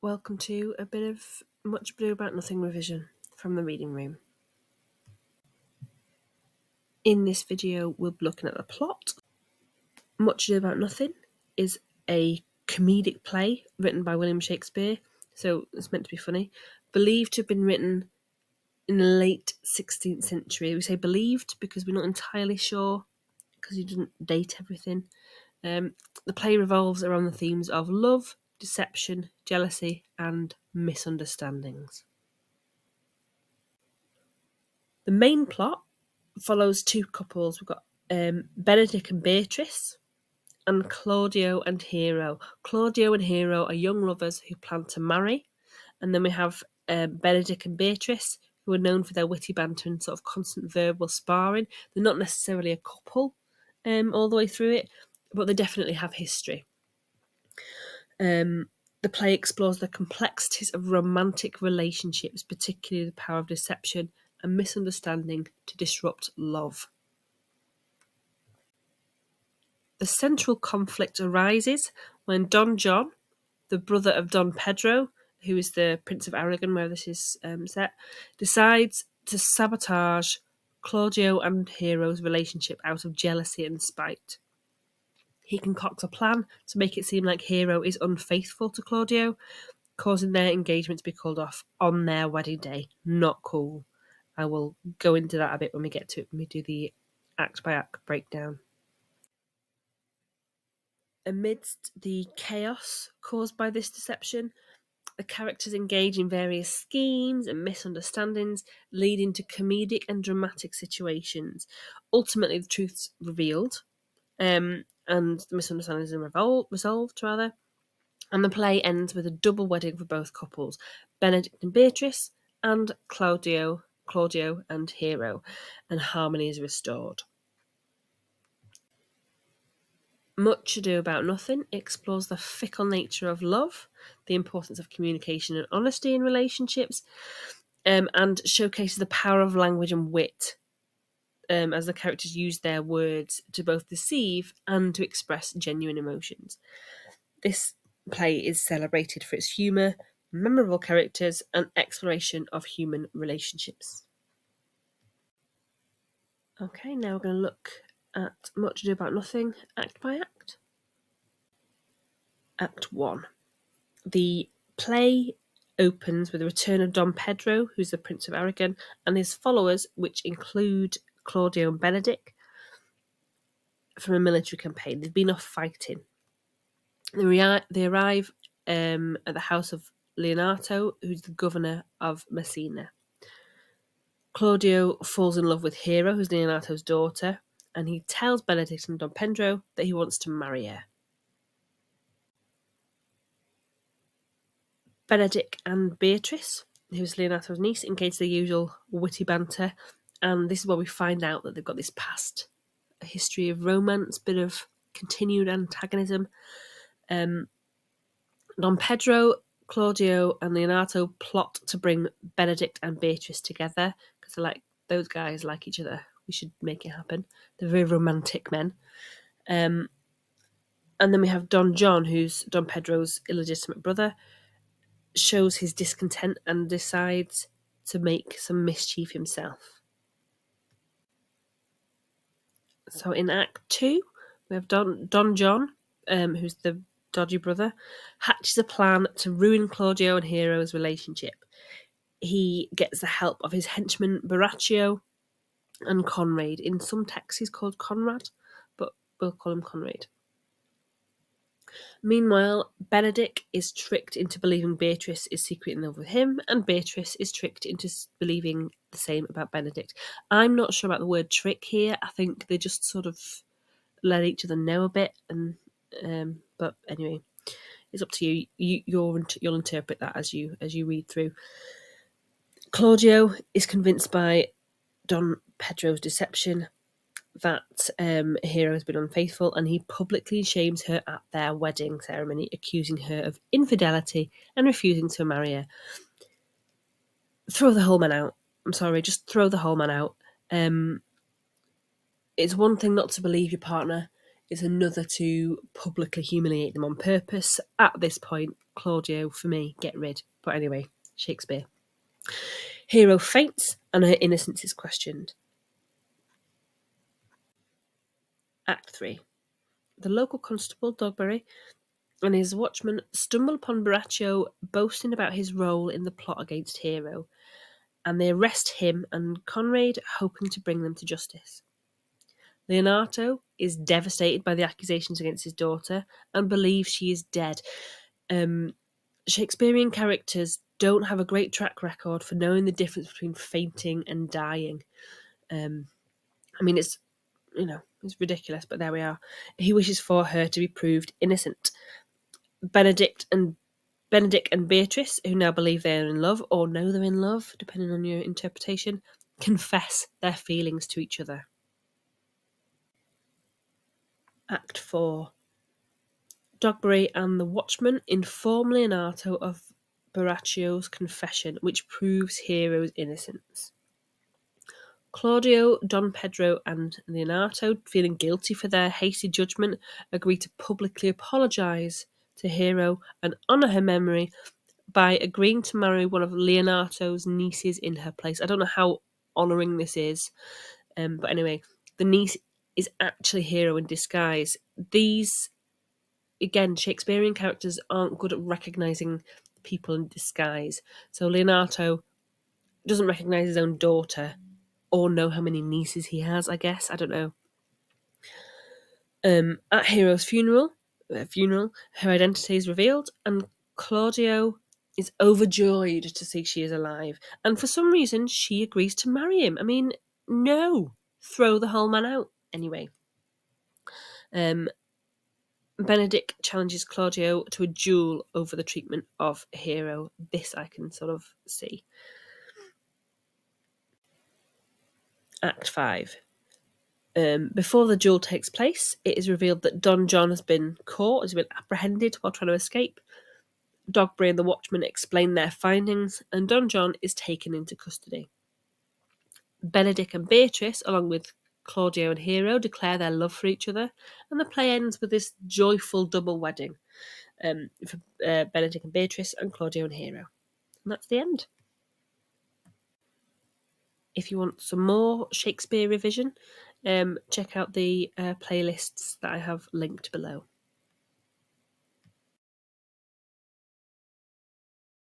Welcome to a bit of Much Ado About Nothing revision from the reading room. In this video, we'll be looking at the plot. Much Ado About Nothing is a comedic play written by William Shakespeare, so it's meant to be funny. Believed to have been written in the late 16th century. We say believed because we're not entirely sure, because he didn't date everything. The play revolves around the themes of love, deception, jealousy, and misunderstandings. The main plot follows two couples. We've got Benedick and Beatrice and Claudio and Hero. Claudio and Hero are young lovers who plan to marry. And then we have Benedick and Beatrice, who are known for their witty banter and sort of constant verbal sparring. They're not necessarily a couple all the way through it, but they definitely have history. The play explores the complexities of romantic relationships, particularly the power of deception and misunderstanding to disrupt love. The central conflict arises when Don John, the brother of Don Pedro, who is the Prince of Aragon, where this is set, decides to sabotage Claudio and Hero's relationship out of jealousy and spite. He concocts a plan to make it seem like Hero is unfaithful to Claudio, causing their engagement to be called off on their wedding day. Not cool. I will go into that a bit when we get to it, when we do the act-by-act breakdown. Amidst the chaos caused by this deception, the characters engage in various schemes and misunderstandings, leading to comedic and dramatic situations. Ultimately, the truth's revealed, and the misunderstandings are resolved, and the play ends with a double wedding for both couples, Benedick and Beatrice, and Claudio and Hero, and harmony is restored. Much Ado About Nothing explores the fickle nature of love, the importance of communication and honesty in relationships, and showcases the power of language and wit, as the characters use their words to both deceive and to express genuine emotions. This play is celebrated for its humour, memorable characters, and exploration of human relationships. Okay, now we're going to look at Much Ado About Nothing, act by act. Act 1. The play opens with the return of Don Pedro, who's the Prince of Aragon, and his followers, which include Claudio and Benedick, from a military campaign. They've been off fighting. They arrive at the house of Leonato, who's the Governor of Messina. Claudio falls in love with Hero, who's Leonato's daughter, and he tells Benedick and Don Pedro that he wants to marry her. Benedick and Beatrice, who's Leonato's niece, engage their usual witty banter, and this is where we find out that they've got this past history of romance, bit of continued antagonism. Don Pedro, Claudio, and Leonato plot to bring Benedick and Beatrice together because they're like, those guys like each other. We should make it happen. They're very romantic men. And then we have Don John, who's Don Pedro's illegitimate brother, shows his discontent and decides to make some mischief himself. So in Act 2, we have Don John, who's the dodgy brother, hatches a plan to ruin Claudio and Hero's relationship. He gets the help of his henchmen Borachio and Conrade. In some texts he's called Conrad, but we'll call him Conrade. Meanwhile, Benedick is tricked into believing Beatrice is secretly in love with him, and Beatrice is tricked into believing the same about Benedick. I'm not sure about the word trick here. I think they just sort of let each other know a bit, and but anyway, it's up to you. You'll interpret that as you read through. Claudio is convinced by Don Pedro's deception that Hero has been unfaithful, and he publicly shames her at their wedding ceremony, accusing her of infidelity and refusing to marry her. Throw the whole man out. I'm sorry, just throw the whole man out. It's one thing not to believe your partner. It's another to publicly humiliate them on purpose. At this point, Claudio, for me, get rid. But anyway, Shakespeare. Hero faints and her innocence is questioned. Act 3. The local constable, Dogberry, and his watchman stumble upon Borachio boasting about his role in the plot against Hero, and they arrest him and Conrade, hoping to bring them to justice. Leonato is devastated by the accusations against his daughter and believes she is dead. Shakespearean characters don't have a great track record for knowing the difference between fainting and dying. It's ridiculous, but there we are. He wishes for her to be proved innocent. Benedick and Beatrice, who now believe they are in love, or know they're in love, depending on your interpretation, confess their feelings to each other. Act 4. Dogberry and the watchman inform Leonato of Borachio's confession, which proves Hero's innocence. Claudio, Don Pedro, and Leonato, feeling guilty for their hasty judgment, agree to publicly apologise to Hero and honour her memory by agreeing to marry one of Leonato's nieces in her place. I don't know how honouring this is, but anyway, the niece is actually Hero in disguise. These, again, Shakespearean characters aren't good at recognising people in disguise. So Leonato doesn't recognise his own daughter or know how many nieces he has, I guess. I don't know. At Hero's funeral, her identity is revealed, and Claudio is overjoyed to see she is alive. And for some reason, she agrees to marry him. I mean, no. Throw the whole man out. Anyway. Benedick challenges Claudio to a duel over the treatment of Hero. This I can sort of see. Act 5. Before the duel takes place, it is revealed that Don John has been caught, has been apprehended while trying to escape. Dogberry and the watchman explain their findings, and Don John is taken into custody. Benedick and Beatrice, along with Claudio and Hero, declare their love for each other, and the play ends with this joyful double wedding for Benedick and Beatrice and Claudio and Hero. And that's the end. If you want some more Shakespeare revision, check out the playlists that I have linked below.